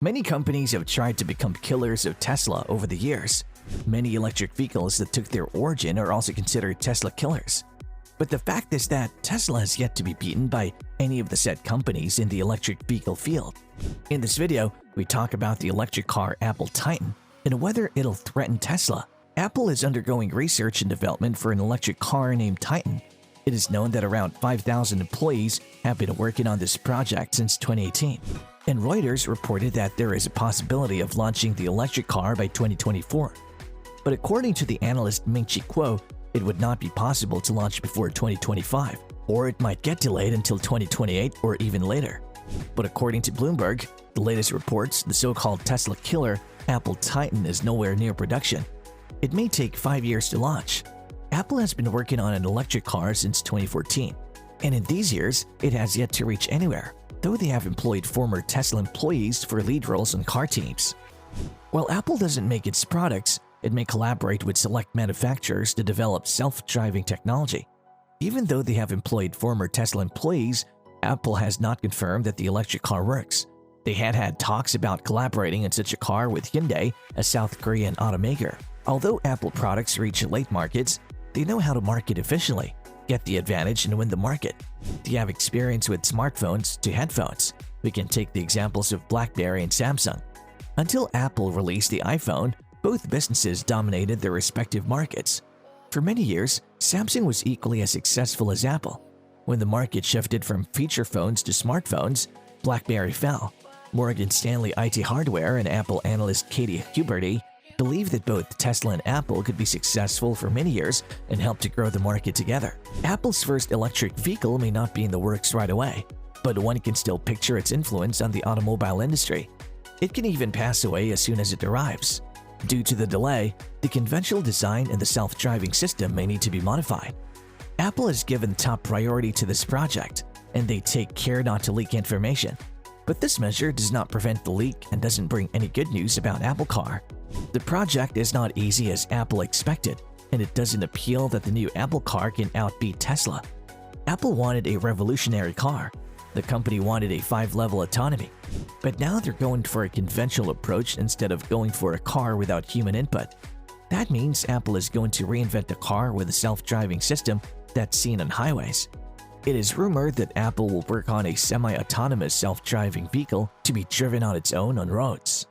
Many companies have tried to become killers of Tesla over the years. Many electric vehicles that took their origin are also considered Tesla killers. But the fact is that Tesla has yet to be beaten by any of the said companies in the electric vehicle field. In this video, we talk about the electric car Apple Titan and whether it'll threaten Tesla. Apple is undergoing research and development for an electric car named Titan. It is known that around 5,000 employees have been working on this project since 2018. And Reuters reported that there is a possibility of launching the electric car by 2024. But according to the analyst Ming-Chi Kuo, it would not be possible to launch before 2025, or it might get delayed until 2028 or even later. But according to Bloomberg, the latest reports, the so-called Tesla killer Apple Titan is nowhere near production. It may take 5 years to launch. Apple has been working on an electric car since 2014, and in these years, it has yet to reach anywhere, though they have employed former Tesla employees for lead roles on car teams. While Apple doesn't make its products, it may collaborate with select manufacturers to develop self-driving technology. Even though they have employed former Tesla employees, Apple has not confirmed that the electric car works. They had talks about collaborating in such a car with Hyundai, a South Korean automaker. Although Apple products reach late markets, they know how to market efficiently, get the advantage, and win the market. They have experience with smartphones to headphones. We can take the examples of BlackBerry and Samsung. Until Apple released the iPhone, both businesses dominated their respective markets. For many years, Samsung was equally as successful as Apple. When the market shifted from feature phones to smartphones, BlackBerry fell. Morgan Stanley IT Hardware and Apple analyst Katie Huberty believed that both Tesla and Apple could be successful for many years and help to grow the market together. Apple's first electric vehicle may not be in the works right away, but one can still picture its influence on the automobile industry. It can even pass away as soon as it arrives. Due to the delay, the conventional design and the self-driving system may need to be modified. Apple has given top priority to this project, and they take care not to leak information. But this measure does not prevent the leak and doesn't bring any good news about Apple Car. The project is not easy as Apple expected, and it doesn't appeal that the new Apple Car can outbeat Tesla. Apple wanted a revolutionary car. The company wanted a 5-level autonomy. But now they're going for a conventional approach instead of going for a car without human input. That means Apple is going to reinvent a car with a self-driving system that's seen on highways. It is rumored that Apple will work on a semi-autonomous self-driving vehicle to be driven on its own on roads.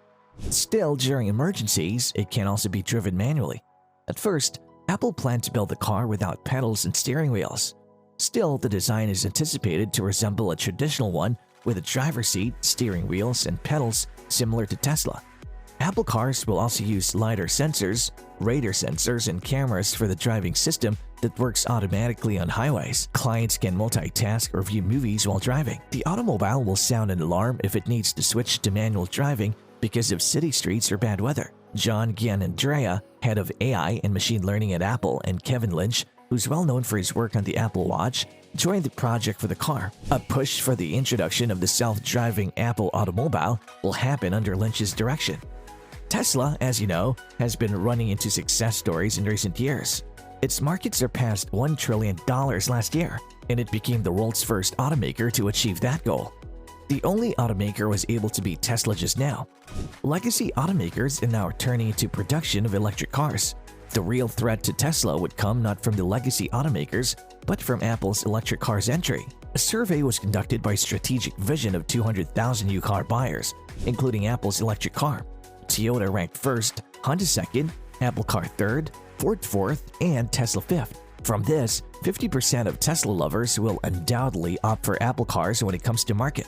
Still, during emergencies, it can also be driven manually. At first, Apple planned to build the car without pedals and steering wheels. Still, the design is anticipated to resemble a traditional one with a driver's seat, steering wheels, and pedals similar to Tesla. Apple cars will also use LiDAR sensors, radar sensors, and cameras for the driving system that works automatically on highways. Clients can multitask or view movies while driving. The automobile will sound an alarm if it needs to switch to manual driving because of city streets or bad weather. John Gianandrea, head of AI and machine learning at Apple, and Kevin Lynch, who's well known for his work on the Apple Watch, joined the project for the car. A push for the introduction of the self-driving Apple automobile will happen under Lynch's direction. Tesla, as you know, has been running into success stories in recent years. Its market surpassed $1 trillion last year, and it became the world's first automaker to achieve that goal. The only automaker was able to beat Tesla just now. Legacy automakers are now turning into production of electric cars. The real threat to Tesla would come not from the legacy automakers, but from Apple's electric cars entry. A survey was conducted by Strategic Vision of 200,000 new car buyers, including Apple's electric car. Toyota ranked first, Honda second, Apple Car third, Ford fourth, and Tesla fifth. From this, 50% of Tesla lovers will undoubtedly opt for Apple cars when it comes to market.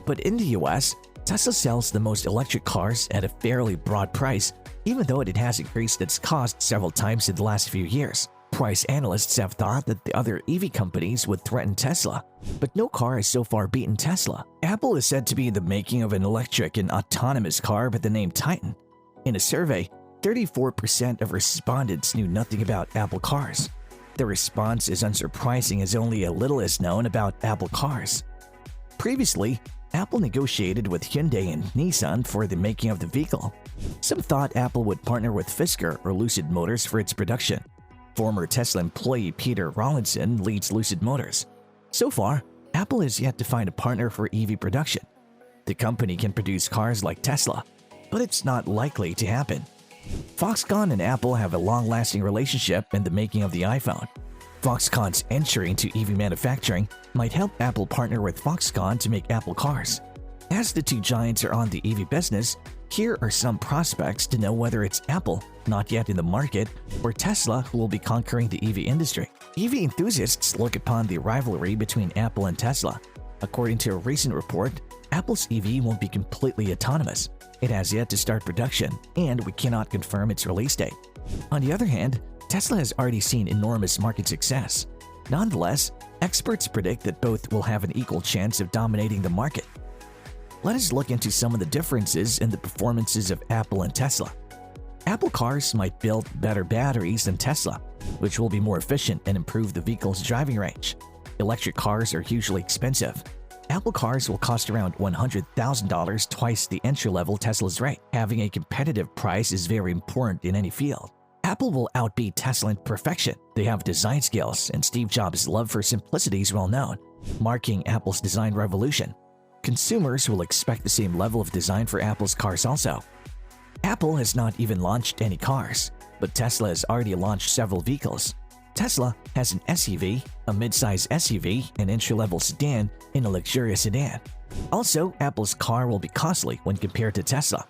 But in the US, Tesla sells the most electric cars at a fairly broad price, even though it has increased its cost several times in the last few years. Price analysts have thought that the other EV companies would threaten Tesla, but no car has so far beaten Tesla. Apple is said to be in the making of an electric and autonomous car by the name Titan. In a survey, 34% of respondents knew nothing about Apple cars. The response is unsurprising as only a little is known about Apple cars. Previously, Apple negotiated with Hyundai and Nissan for the making of the vehicle. Some thought Apple would partner with Fisker or Lucid Motors for its production. Former Tesla employee Peter Rawlinson leads Lucid Motors. So far, Apple has yet to find a partner for EV production. the company can produce cars like Tesla, but it's not likely to happen. Foxconn and Apple have a long-lasting relationship in the making of the iPhone. Foxconn's entry into EV manufacturing might help Apple partner with Foxconn to make Apple cars. As the two giants are on the EV business, here are some prospects to know whether it's Apple, not yet in the market, or Tesla who will be conquering the EV industry. EV enthusiasts look upon the rivalry between Apple and Tesla. According to a recent report, Apple's EV won't be completely autonomous. It has yet to start production, and we cannot confirm its release date. On the other hand, Tesla has already seen enormous market success. Nonetheless, experts predict that both will have an equal chance of dominating the market. Let us look into some of the differences in the performances of Apple and Tesla. Apple cars might build better batteries than Tesla, which will be more efficient and improve the vehicle's driving range. Electric cars are hugely expensive. Apple cars will cost around $100,000, twice the entry-level Tesla's rate. Having a competitive price is very important in any field. Apple will outbeat Tesla in perfection. They have design skills, and Steve Jobs' love for simplicity is well known, marking Apple's design revolution. Consumers will expect the same level of design for Apple's cars also. Apple has not even launched any cars, but Tesla has already launched several vehicles. Tesla has an SUV, a mid-size SUV, an entry-level sedan, and a luxurious sedan. Also, Apple's car will be costly when compared to Tesla.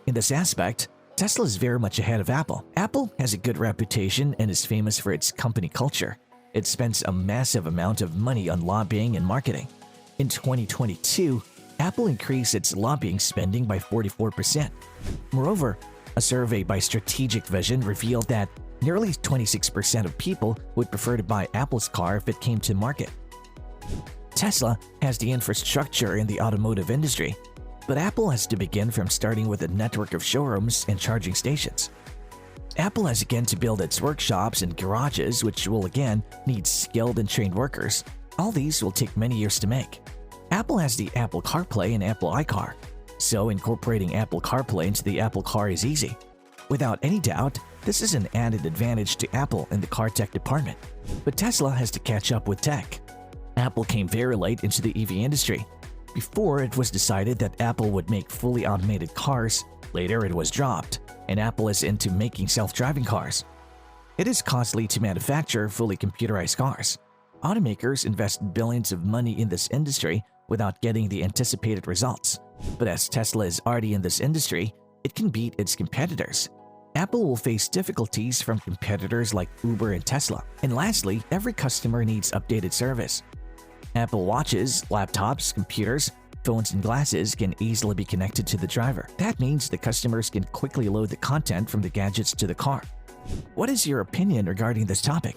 In this aspect, Tesla is very much ahead of Apple. Apple has a good reputation and is famous for its company culture. It spends a massive amount of money on lobbying and marketing. In 2022, Apple increased its lobbying spending by 44%. Moreover, a survey by Strategic Vision revealed that nearly 26% of people would prefer to buy Apple's car if it came to market. Tesla has the infrastructure in the automotive industry, but Apple has to begin from starting with a network of showrooms and charging stations. Apple has again to build its workshops and garages, which will again need skilled and trained workers. All these will take many years to make. Apple has the Apple CarPlay and Apple iCar, so incorporating Apple CarPlay into the Apple Car is easy. Without any doubt, this is an added advantage to Apple in the car tech department. But Tesla has to catch up with tech. Apple came very late into the EV industry. Before, it was decided that Apple would make fully automated cars. Later, it was dropped, and Apple is into making self-driving cars. It is costly to manufacture fully computerized cars. Automakers invest billions of money in this industry without getting the anticipated results. But as Tesla is already in this industry, it can beat its competitors. Apple will face difficulties from competitors like Uber and Tesla. And lastly, every customer needs updated service. Apple watches, laptops, computers, phones, and glasses can easily be connected to the driver. That means the customers can quickly load the content from the gadgets to the car. What is your opinion regarding this topic?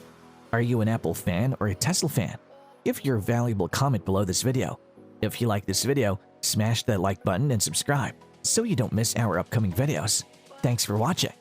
Are you an Apple fan or a Tesla fan? Give your valuable comment below this video. If you like this video, smash that like button and subscribe so you don't miss our upcoming videos. Thanks for watching.